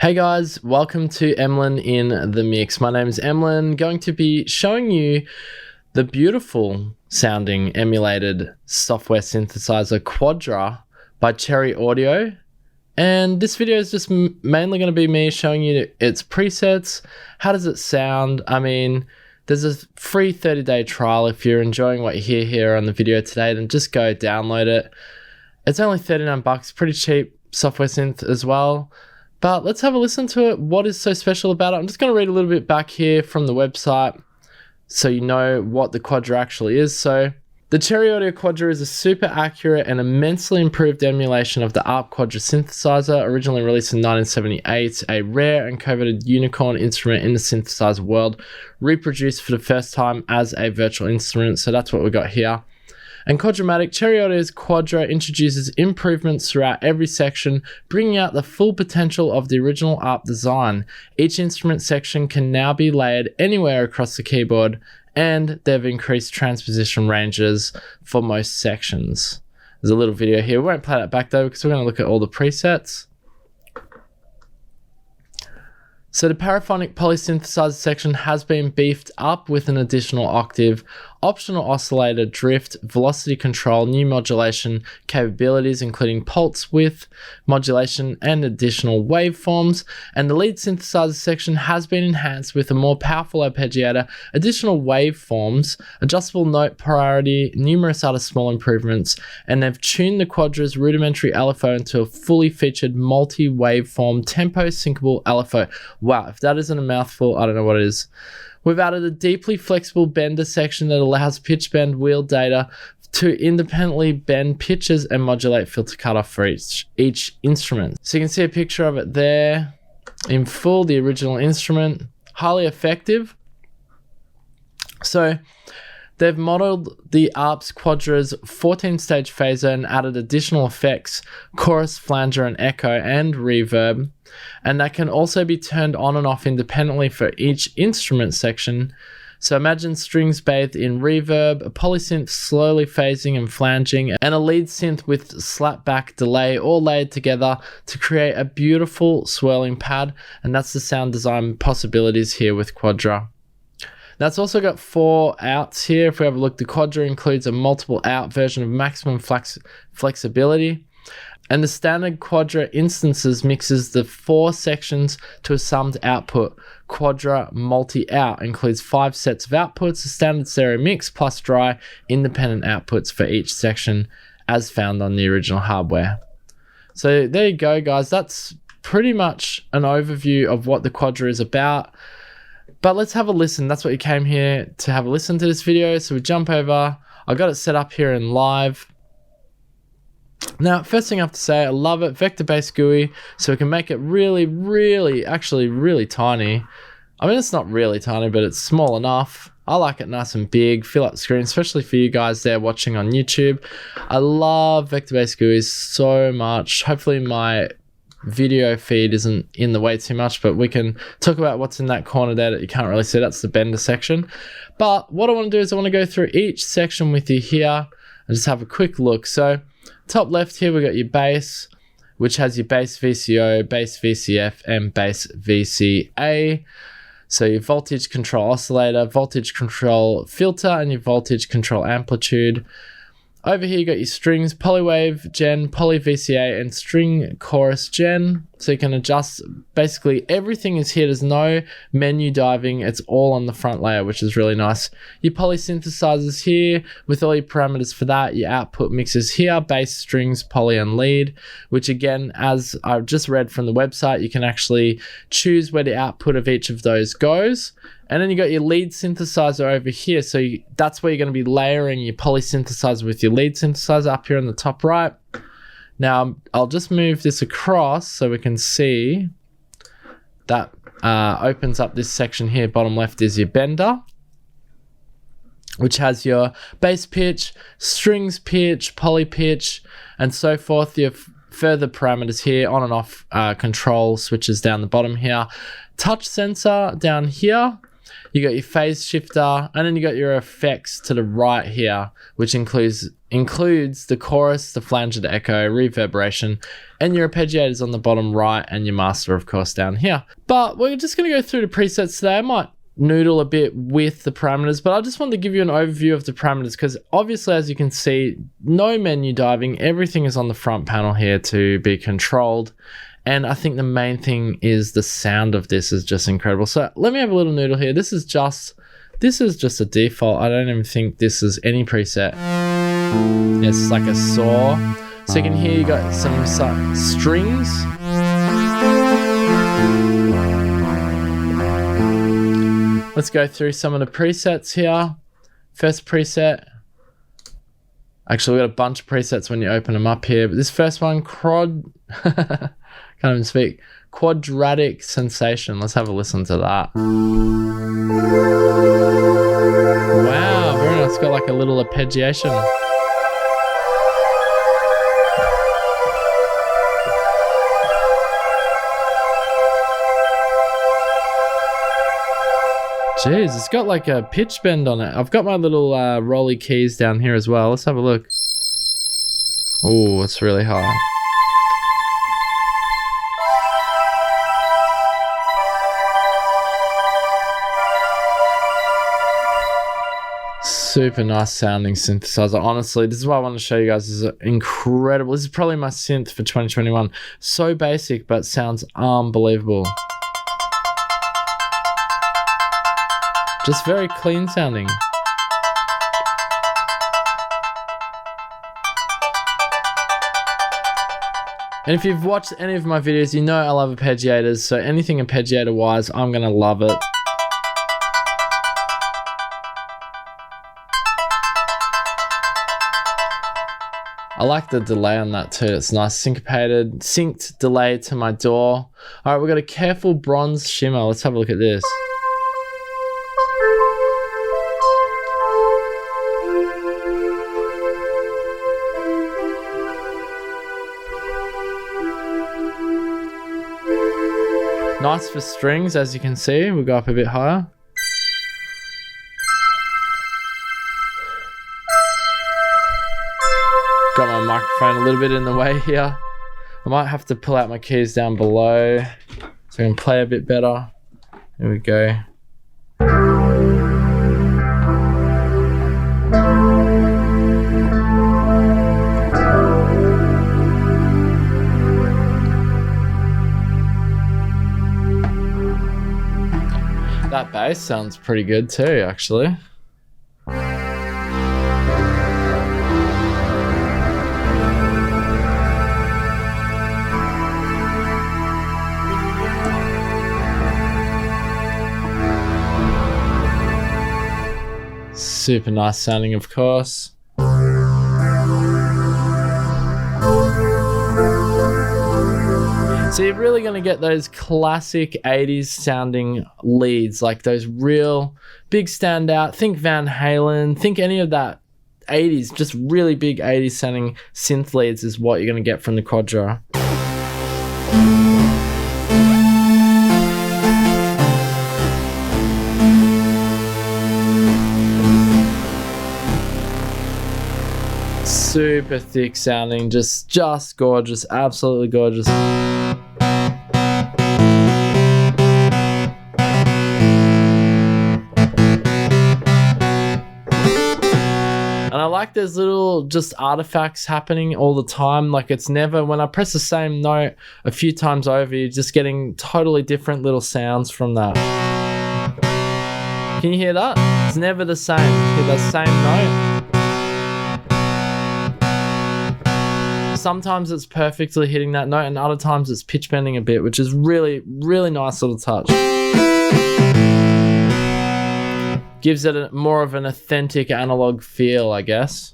Hey guys, welcome to Emlyn in the Mix. My name is Emlyn, going to be showing you the beautiful sounding emulated software synthesizer Quadra by Cherry Audio. And this video is just mainly going to be me showing you its presets. How does it sound? I mean, there's a free 30-day trial. If you're enjoying what you hear here on the video today, then just go download it. It's only 39 bucks, pretty cheap software synth as well. But let's have a listen to it. What is so special about it? I'm just going to read a little bit back here from the website so you know what the Quadra actually is. So the Cherry Audio Quadra is a super accurate and immensely improved emulation of the ARP Quadra synthesizer, originally released in 1978, a rare and coveted unicorn instrument in the synthesizer world, reproduced for the first time as a virtual instrument. So that's what we got here. And Quadramatic, Cherry Audio's Quadra introduces improvements throughout every section, bringing out the full potential of the original ARP design. Each instrument section can now be layered anywhere across the keyboard, and they've increased transposition ranges for most sections. There's a little video here. We won't play that back though, because we're going to look at all the presets. So the paraphonic polysynthesizer section has been beefed up with an additional octave, optional oscillator, drift, velocity control, new modulation capabilities including pulse width, modulation, and additional waveforms. And the lead synthesizer section has been enhanced with a more powerful arpeggiator, additional waveforms, adjustable note priority, numerous other small improvements, and they've tuned the Quadra's rudimentary LFO into a fully featured multi-waveform tempo syncable LFO. Wow, if that isn't a mouthful, I don't know what it is. We've added a deeply flexible bender section that allows pitch bend wheel data to independently bend pitches and modulate filter cutoff for each instrument. So you can see a picture of it there in full, the original instrument. Highly effective. So they've modeled the ARP's Quadra's 14-stage phaser and added additional effects, chorus, flanger, and echo, and reverb. And that can also be turned on and off independently for each instrument section. So imagine strings bathed in reverb, a polysynth slowly phasing and flanging, and a lead synth with slapback delay all layered together to create a beautiful swirling pad. And that's the sound design possibilities here with Quadra. Now it's also got 4 outs here. If we have a look, the Quadra includes a multiple out version of maximum flexibility. And the standard Quadra instances mixes the 4 sections to a summed output. Quadra multi-out includes 5 sets of outputs, a standard stereo mix plus dry independent outputs for each section as found on the original hardware. So there you go, guys. That's pretty much an overview of what the Quadra is about. But let's have a listen. That's what you came here to have a listen to this video. So we jump over. I got it set up here in live. Now, first thing I have to say, I love it. Vector-based GUI, so we can make it actually really tiny. I mean, it's not really tiny, but it's small enough. I like it nice and big, fill up the screen, especially for you guys there watching on YouTube. I love vector-based GUIs so much. Hopefully my video feed isn't in the way too much, but we can talk about what's in that corner there that you can't really see. That's the bender section. But what I want to do is I want to go through each section with you here and just have a quick look. So top left here, we got your bass, which has your bass VCO, bass VCF, and bass VCA. So your voltage control oscillator, voltage control filter, and your voltage control amplitude. Over here you got your strings, polywave gen, poly VCA, and string chorus gen. So you can adjust, basically everything is here. There's no menu diving. It's all on the front layer, which is really nice. Your polysynthesizers here with all your parameters for that. Your output mixes here, bass, strings, poly, and lead, which again, as I've just read from the website, you can actually choose where the output of each of those goes. And then you got your lead synthesizer over here. So that's where you're going to be layering your polysynthesizer with your lead synthesizer up here in the top right. Now, I'll just move this across so we can see that opens up this section here. Bottom left is your bender, which has your bass pitch, strings pitch, poly pitch, and so forth. Your further parameters here, on and off control switches down the bottom here. Touch sensor down here. You got your phase shifter, and then you got your effects to the right here, which includes the chorus, the flanger, the echo, reverberation, and your arpeggiators on the bottom right, and your master, of course, down here. But we're just going to go through the presets today. I might noodle a bit with the parameters, but I just wanted to give you an overview of the parameters because obviously, as you can see, no menu diving. Everything is on the front panel here to be controlled. And I think the main thing is the sound of this is just incredible. So let me have a little noodle here. This is just a default. I don't even think this is any preset. It's like a saw. So you can hear you got some strings. Let's go through some of the presets here. First preset. Actually, we got a bunch of presets when you open them up here. But this first one, can't even speak. Quadratic Sensation. Let's have a listen to that. Wow, very nice. It's got like a little arpeggiation. Jeez, it's got like a pitch bend on it. I've got my little rolly keys down here as well. Let's have a look. Oh, it's really high. Super nice sounding synthesizer. Honestly, this is what I want to show you guys. This is incredible. This is probably my synth for 2021. So basic, but sounds unbelievable. Just very clean sounding. And if you've watched any of my videos, you know I love arpeggiators. So anything arpeggiator wise, I'm going to love it. I like the delay on that too. It's nice, synced delay to my DAW. All right, we've got a careful bronze shimmer. Let's have a look at this. Nice for strings, as you can see. We'll go up a bit higher. Got my microphone a little bit in the way here. I might have to pull out my keys down below so I can play a bit better. There we go. That bass sounds pretty good too, actually. Super nice sounding, of course. So you're really going to get those classic 80s sounding leads, like those real big standout. Think Van Halen, think any of that 80s, just really big 80s sounding synth leads is what you're going to get from the Quadra. Super thick sounding, just gorgeous, absolutely gorgeous. And I like there's little just artifacts happening all the time. Like it's never, when I press the same note a few times over, you're just getting totally different little sounds from that. Can you hear that? It's never the same. You hear the same note. Sometimes it's perfectly hitting that note and other times it's pitch bending a bit, which is really, really nice little touch. Gives it more of an authentic analog feel, I guess.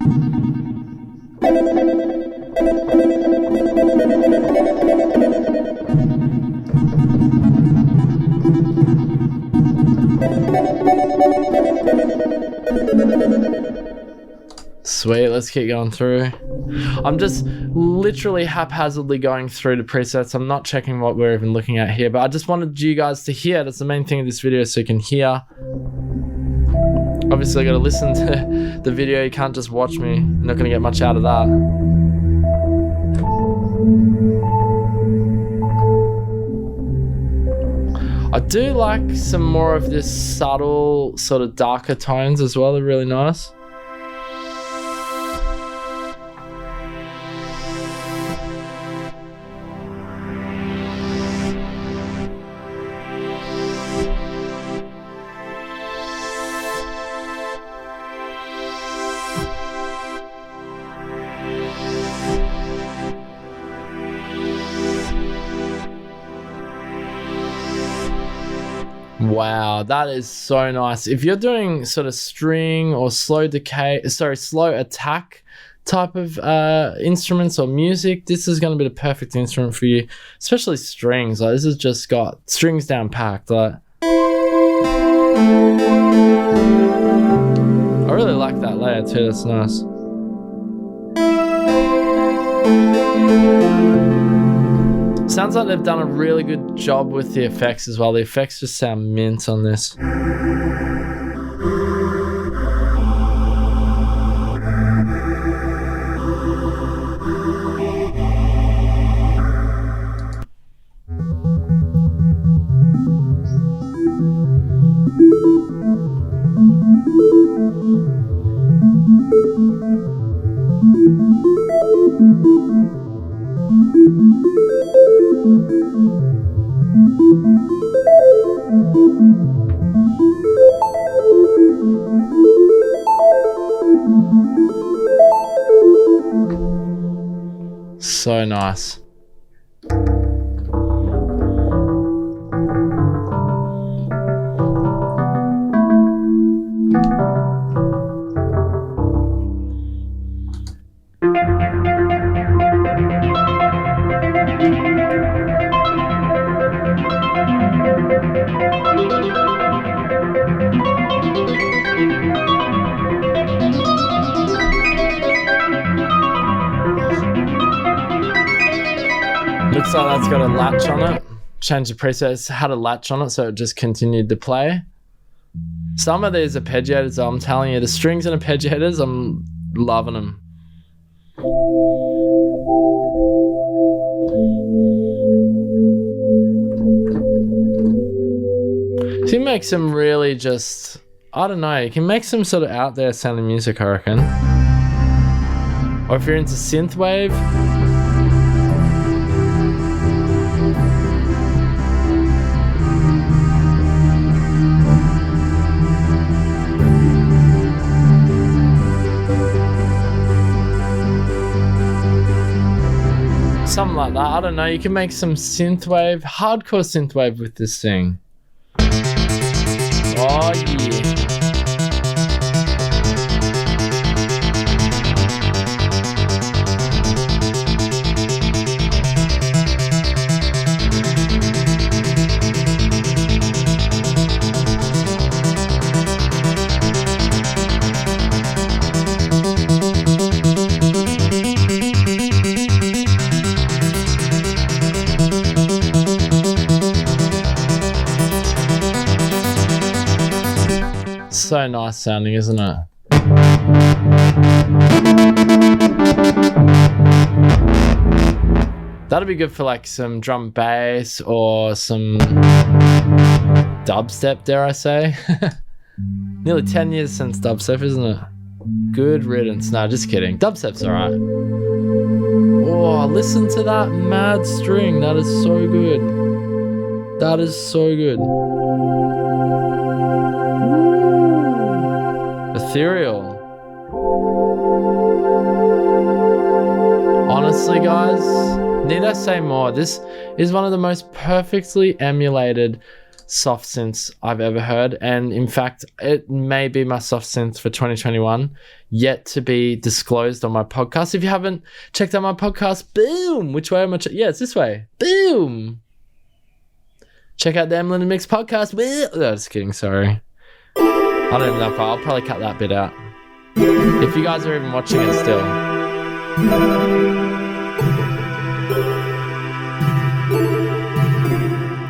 Sweet, let's keep going through. I'm just literally haphazardly going through the presets. I'm not checking what we're even looking at here, but I just wanted you guys to hear. That's the main thing of this video, so you can hear. Obviously, I gotta listen to the video. You can't just watch me. You're not gonna get much out of that. I do like some more of this subtle, sort of darker tones as well. They're really nice. Wow, that is so nice. If you're doing sort of string or slow attack type of instruments or music, this is going to be the perfect instrument for you, especially strings. Like, this has just got strings down packed. Like, I really like that layer too. That's nice. Sounds like they've done a really good job with the effects as well. The effects just sound mint on this. So nice. Looks like that's got a latch on it. Change the presets, had a latch on it, so it just continued to play. Some of these arpeggiators, I'm telling you, the strings and arpeggiators, I'm loving them. So you make some really just, I don't know, you can make some sort of out there sounding music, I reckon. Or if you're into synthwave. Something like that, I don't know, you can make some synthwave, hardcore synthwave with this thing. Oh yeah. So nice sounding, isn't it? That'd be good for like some drum bass or some dubstep, dare I say. Nearly 10 years since dubstep, isn't it? Good riddance. No, just kidding. Dubstep's alright. Oh, listen to that mad string. That is so good. That is so good. Ethereal. Honestly, guys, need I say more? This is one of the most perfectly emulated soft synths I've ever heard, and in fact, it may be my soft synth for 2021, yet to be disclosed on my podcast. If you haven't checked out my podcast, boom! Which way am I? Yeah, it's this way. Boom! Check out the Emlyn and Mix podcast. No, just kidding. Sorry. I don't even know if I'll probably cut that bit out. If you guys are even watching it still.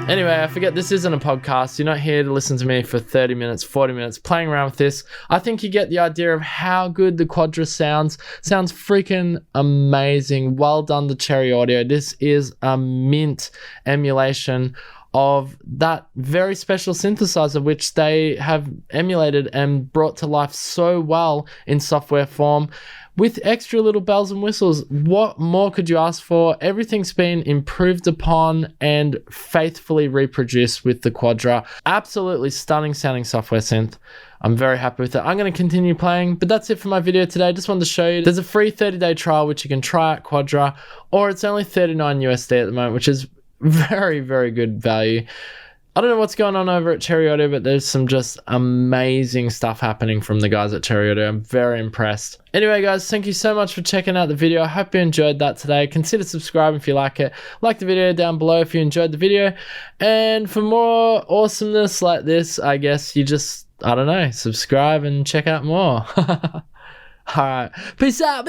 Anyway, I forget this isn't a podcast. You're not here to listen to me for 30 minutes, 40 minutes playing around with this. I think you get the idea of how good the Quadra sounds. Sounds freaking amazing. Well done to Cherry Audio. This is a mint emulation of that very special synthesizer which they have emulated and brought to life so well in software form with extra little bells and whistles. What more could you ask for? Everything's been improved upon and faithfully reproduced with the Quadra. Absolutely stunning sounding software synth. I'm very happy with it. I'm going to continue playing, but that's it for my video today. Just wanted to show you there's a free 30-day trial which you can try at Quadra, or it's only $39 USD at the moment, which is very, very good value. I don't know what's going on over at Cherry Audio, but there's some just amazing stuff happening from the guys at Cherry Audio. I'm very impressed. Anyway, guys, thank you so much for checking out the video. I hope you enjoyed that today. Consider subscribing if you like it. Like the video down below if you enjoyed the video. And for more awesomeness like this, I guess you just, I don't know, subscribe and check out more. All right. Peace out.